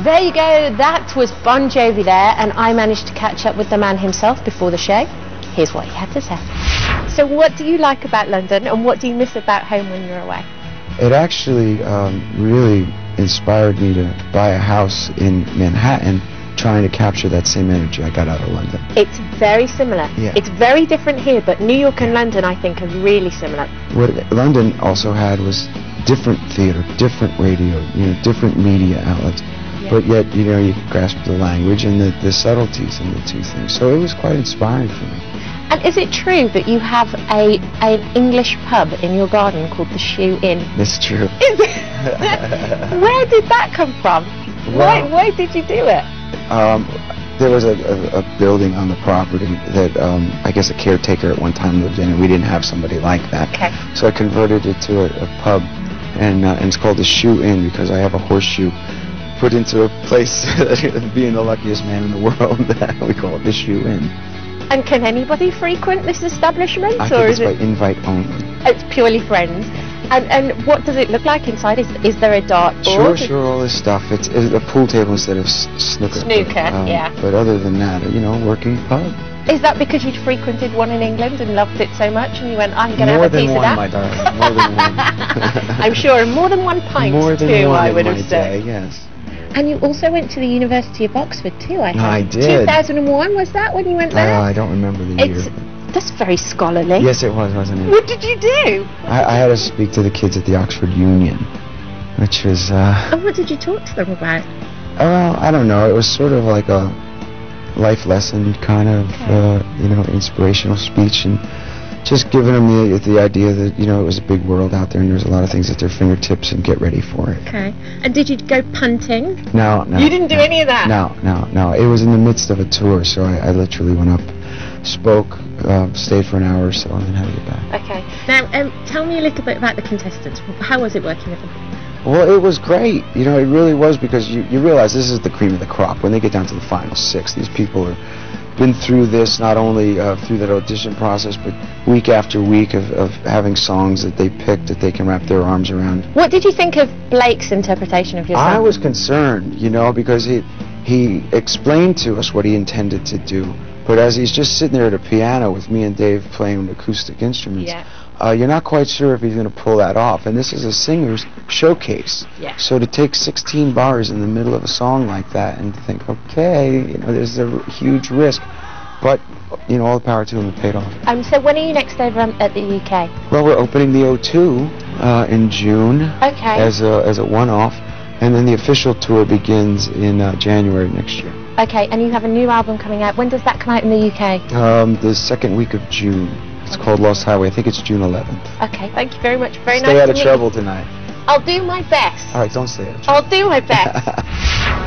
There you go, that was Bon Jovi there, and I managed to catch up with the man himself before the show. Here's what he had to say. So what do you like about London, and what do you miss about home when you're away? It actually really inspired me to buy a house in Manhattan, trying to capture that same energy I got out of London. It's very similar. Yeah. It's very different here, but New York and London, I think, are really similar. What London also had was different theater, different radio, different media outlets. Yeah. But yet, you could grasp the language and the subtleties in the two things. So it was quite inspiring for me. And is it true that you have an English pub in your garden called the Shoe Inn? That's true. Is it? Where did that come from? Well, why did you do it? There was a building on the property that I guess a caretaker at one time lived in, and we didn't have somebody like that. Okay. So I converted it to a pub, and it's called the Shoe Inn because I have a horseshoe put into a place, being the luckiest man in the world, we call it the Shoe Inn. And can anybody frequent this establishment? I think it's by invite only. It's purely friends. And what does it look like inside? Is there a dartboard? Sure, all this stuff. It's a pool table instead of snooker. Snooker, yeah. But other than that, working pub. Is that because you'd frequented one in England and loved it so much, and you went, I'm going to have a piece of that? More than one, my darling. More than one. I'm sure, more than one pint more than too, one I would in have my said. Day, yes. And you also went to the University of Oxford too, I think. I did. 2001, was that when you went there? I don't remember the year. That's very scholarly. Yes, it was, wasn't it? What did you do? I had to speak to the kids at the Oxford Union, which was... And what did you talk to them about? I don't know. It was sort of like a life lesson kind of, inspirational speech, and just giving them the idea that, it was a big world out there and there's a lot of things at their fingertips and get ready for it. Okay. And did you go punting? No. You didn't do any of that? No. It was in the midst of a tour, so I literally went up, spoke, stayed for an hour or so, and then had to get back. Okay. Now, tell me a little bit about the contestants. How was it working with them? Well, it was great. It really was, because you realize this is the cream of the crop. When they get down to the final six, these people are been through this, not only through that audition process, but week after week of having songs that they picked that they can wrap their arms around. What did you think of Blake's interpretation of your song? I was concerned, because he explained to us what he intended to do, but as he's just sitting there at a piano with me and Dave playing acoustic instruments, you're not quite sure if he's going to pull that off. And this is a singer's showcase. Yeah. So to take 16 bars in the middle of a song like that and to think, okay, there's a huge risk, but all the power to him, it paid off. So when are you next over at the UK? Well, we're opening the O2 in June. Okay. As a one-off, and then the official tour begins in January next year. Okay, and you have a new album coming out. When does that come out in the UK? The second week of June. It's called Lost Highway. I think it's June 11th. Okay, thank you very much. Very nice to meet you. Stay out of trouble tonight. I'll do my best. All right, don't stay out of trouble. I'll do my best.